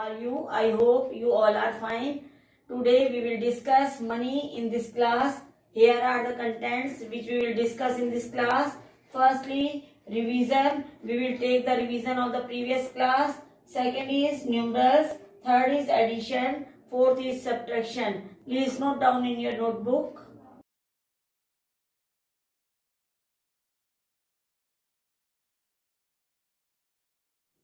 are you? I hope you all are fine. Today we will discuss money in this class. Here are the contents which we will discuss in this class. Firstly, revision. We will take the revision of the previous class. Second is numerals. Third is addition. Fourth is subtraction. Please note down in your notebook.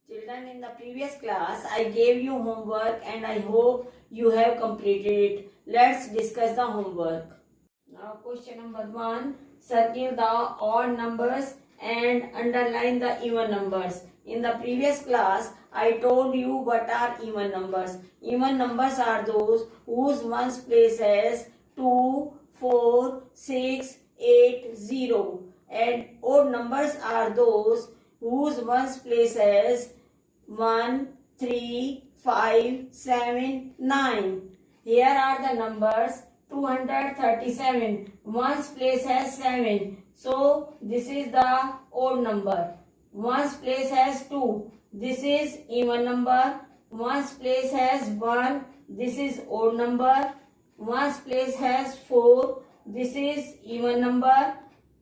Children, in the previous class, I gave you homework and I hope you have completed it. Let's discuss the homework. Now, question number 1. Circle the odd numbers and underline the even numbers. In the previous class, I told you what are even numbers. Even numbers are those whose ones place as 2, 4, 6, 8, 0. And odd numbers are those whose ones place as 1, 3, 5, 7, 9. Here are the numbers 237. Ones place has 7. So this is the odd number. Ones place has 2. This is even number. Ones place has 1. This is odd number. Ones place has 4. This is even number.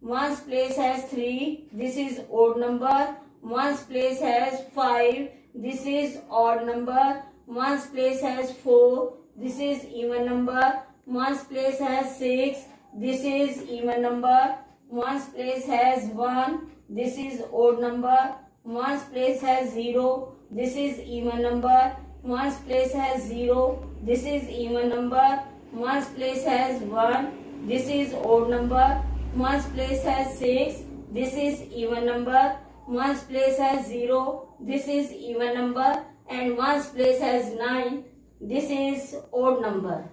Ones place has 3. This is odd number. Ones place has 5. This is odd number. Ones place has 4. This is even number. Ones place has 6. This is even number. Ones place has 1. This is odd number. Ones place has 0. This is even number. Ones place has 0. This is even number. Ones place has 1. This is odd number. Ones place has 6. This is even number. Ones place has 0. This is even number. And ones place has 9. This is odd number.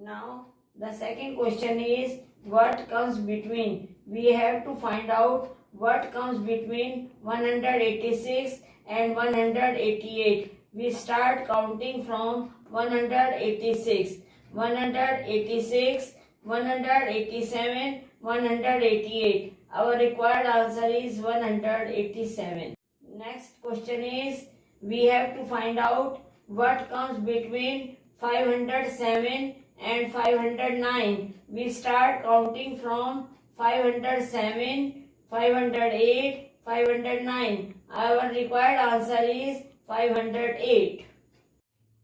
Now the second question is what comes between. We have to find out what comes between 186 and 188. We start counting from 186. 186, 187, 188. Our required answer is 187. Next question is we have to find out what comes between 507 and 509. We start counting from 507, 508, 509. Our required answer is 508.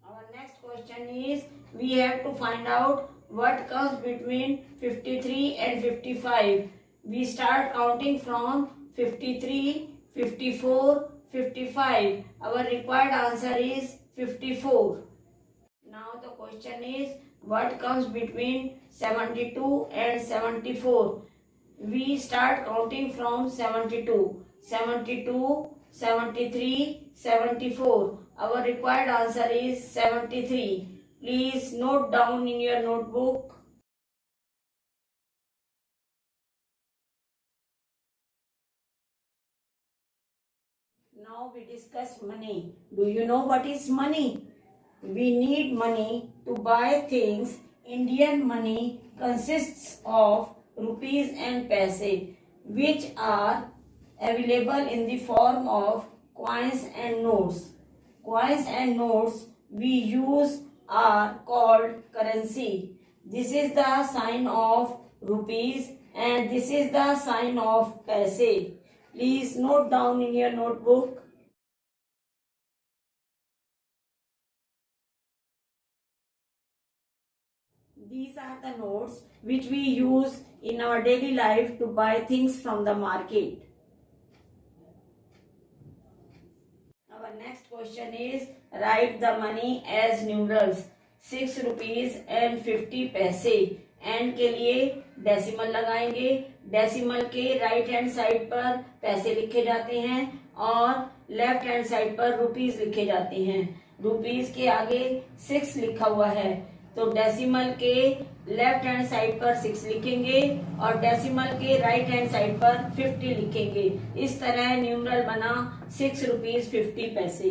Our next question is we have to find out what comes between 53 and 55. We start counting from 53, 54, 55. Our required answer is 54. Now the question is what comes between 72 and 74. We start counting from 72. 72, 73, 74. Our required answer is 73. Please note down in your notebook. Now we discuss money. Do you know what is money? We need money to buy things. Indian money consists of rupees and paise, which are available in the form of coins and notes. Coins and notes we use are called currency. This is the sign of rupees and this is the sign of paise. Please note down in your notebook. These are the notes which we use in our daily life to buy things from the market. Our next question is write the money as numerals 6 rupees and 50 paise. And के लिए decimal लगाएंगे. Decimal के right hand side पर पैसे लिखे जाते हैं और लेफ्ट हैंड साइड पर रुपीस लिखे जाते हैं. रुपीस के आगे 6 लिखा हुआ है तो डेसिमल के लेफ्ट हैंड साइड पर 6 लिखेंगे और डेसिमल के राइट हैंड साइड पर 50 लिखेंगे. इस तरह न्यूमरल बना 6 रुपीज 50 पैसे.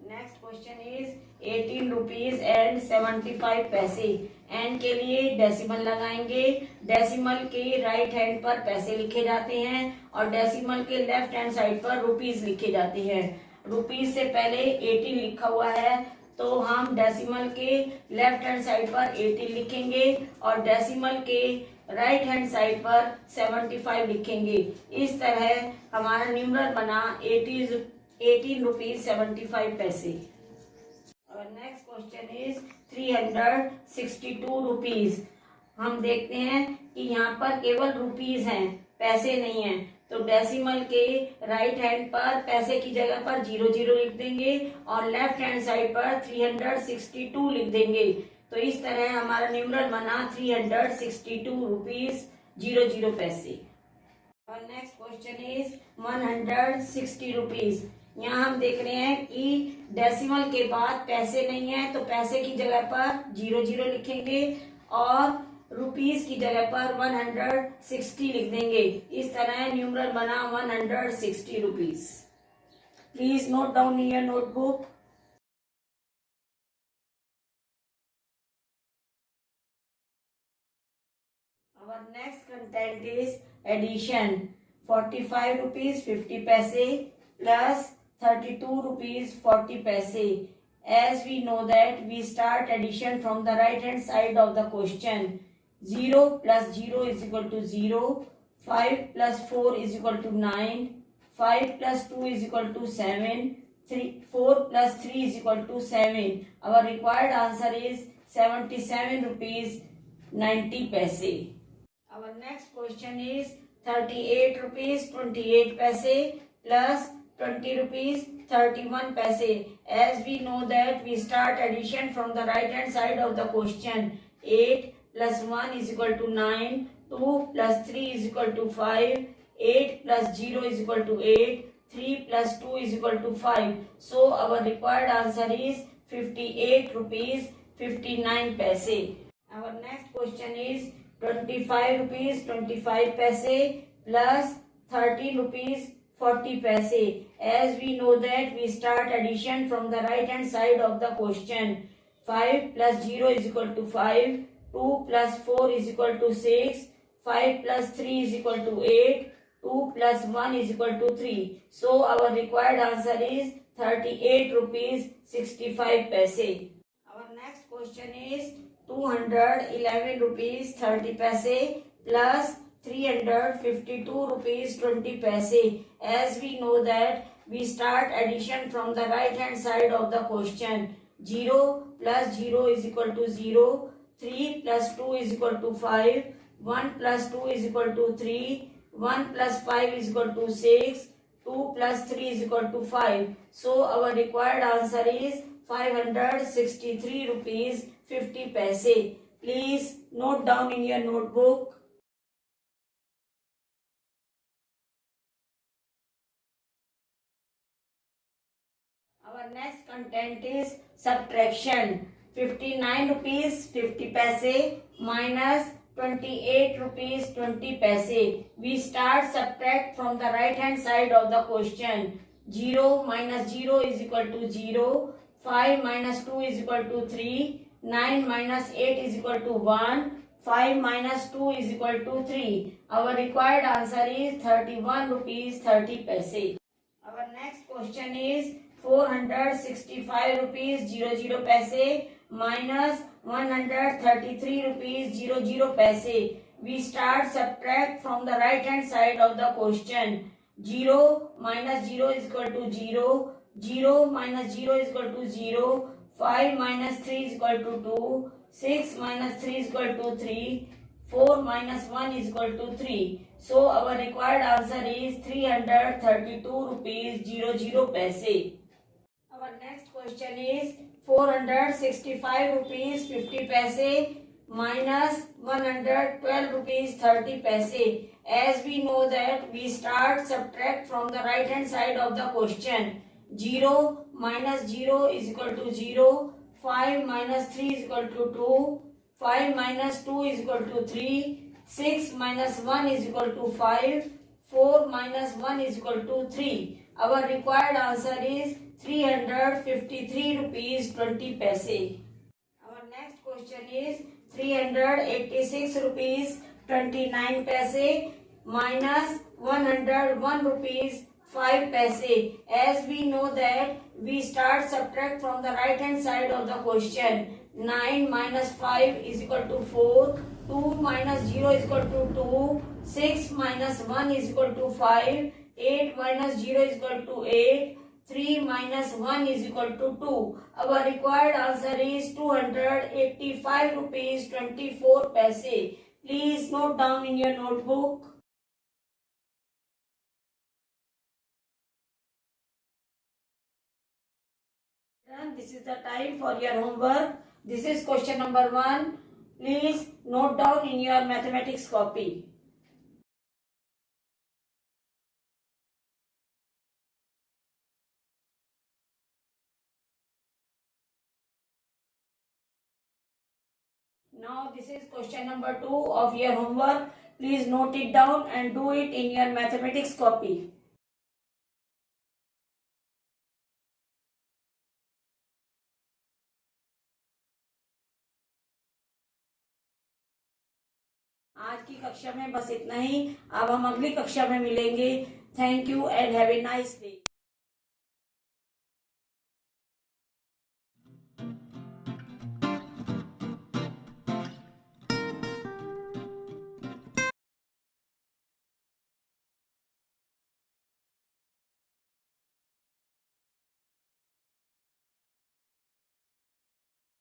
Next question is 18 rupees and 75 पैसे. एंड के लिए डेसिमल लगाएंगे. डेसिमल के राइट हैंड पर पैसे लिखे जाते हैं और डेसिमल के लेफ्ट हैंड साइड पर रुपीज लिखे जाते हैं. रुपीज से पहले 18 लिखा हुआ है, तो हम डेसिमल के लेफ्ट हैंड साइड पर 18 लिखेंगे और डेसिमल के राइट हैंड साइड पर 75 लिखेंगे। इस तरह हमारा न्यूमरल बना 18 रुपीज 75 पैसे। और नेक्स्ट क्वेश्चन इज 362 रुपीज। हम देखते हैं कि यहाँ पर केवल रुपीज हैं, पैसे नहीं हैं, तो डेसिमल के राइट हैंड पर पैसे की जगह पर 00 लिख देंगे और लेफ्ट हैंड साइड पर 362 लिख देंगे। तो इस तरह हमारा न्यूमरल बना 362 रुपीज 00 पैसे। और नेक्स्ट क्वेश्चन इज 160 रुपीज। यहाँ हम देख रहे हैं कि डेसिमल के बाद पैसे नहीं है, तो पैसे की जगह पर 00 लिखेंगे और रुपीज की जगह पर 160 लिख देंगे। इस तरह न्यूमरल बना 160 rupees. Please note down in your notebook. Our next content is addition. 45 rupees 50 paise plus 32 rupees 40 paise. As we know that we start addition from the right hand side of the question. 0 plus 0 is equal to 0. 5 plus 4 is equal to 9. 5 plus 2 is equal to 7. 4 plus 3 is equal to 7. Our required answer is 77 rupees 90 paise. Our next question is 38 rupees 28 paise plus 20 rupees 31 paise. As we know that we start addition from the right hand side of the question. 8 plus 1 is equal to 9. 2 plus 3 is equal to 5. 8 plus 0 is equal to 8. 3 plus 2 is equal to 5. So our required answer is 58 rupees 59 paise. Our next question is 25 rupees 25 paise plus 13 rupees 40 paise. As we know that we start addition from the right hand side of the question. 5 plus 0 is equal to 5. 2 plus 4 is equal to 6. 5 plus 3 is equal to 8. 2 plus 1 is equal to 3. So our required answer is 38 rupees 65 paise. Our next question is 211 rupees 30 paise plus 352 rupees 20 paise. As we know that we start addition from the right hand side of the question. 0 plus 0 is equal to 0. 3 plus 2 is equal to 5. 1 plus 2 is equal to 3. 1 plus 5 is equal to 6. 2 plus 3 is equal to 5. So our required answer is 563 rupees 50 paise. Please note down in your notebook. Our next content is subtraction. 59 rupees 50 paise minus 28 rupees 20 paise. We start subtract from the right hand side of the question. 0 minus 0 is equal to 0. 5 minus 2 is equal to 3. 9 minus 8 is equal to 1. 5 minus 2 is equal to 3. Our required answer is 31 rupees 30 paise. Our next question is 465 rupees 00 paise minus 133 rupees 00 paise. We start subtract from the right hand side of the question. 0 minus 0 is equal to 0. 0 minus 0 is equal to 0. 5 minus 3 is equal to 2. 6 minus 3 is equal to 3. 4 minus 1 is equal to 3. So our required answer is 332 rupees 00 paise. Our next question is 465 rupees 50 paise minus 112 rupees 30 paise. As we know that we start subtract from the right hand side of the question. 0 minus 0 is equal to 0. 5 minus 3 is equal to 2. 5 minus 2 is equal to 3. 6 minus 1 is equal to 5. 4 minus 1 is equal to 3. Our required answer is 353 rupees 20 paise. Our next question is 386 rupees 29 paise minus 101 rupees 5 पैसे. As we know that we start subtract from the right hand side of the question. 9 minus 5 is equal to 4. 2 minus 0 is equal to 2. 6 minus 1 is equal to 5. 8 minus 0 is equal to 8. 3 minus 1 is equal to 2. Our required answer is 285 rupees 24 paise. Please note down in your notebook. This is the time for your homework. This is question number 1. Please note down in your mathematics copy. Now this is question number 2 of your homework. Please note it down and do it in your mathematics copy. आज की कक्षा में बस इतना ही. अब हम अगली कक्षा में मिलेंगे. Thank you and have a nice day.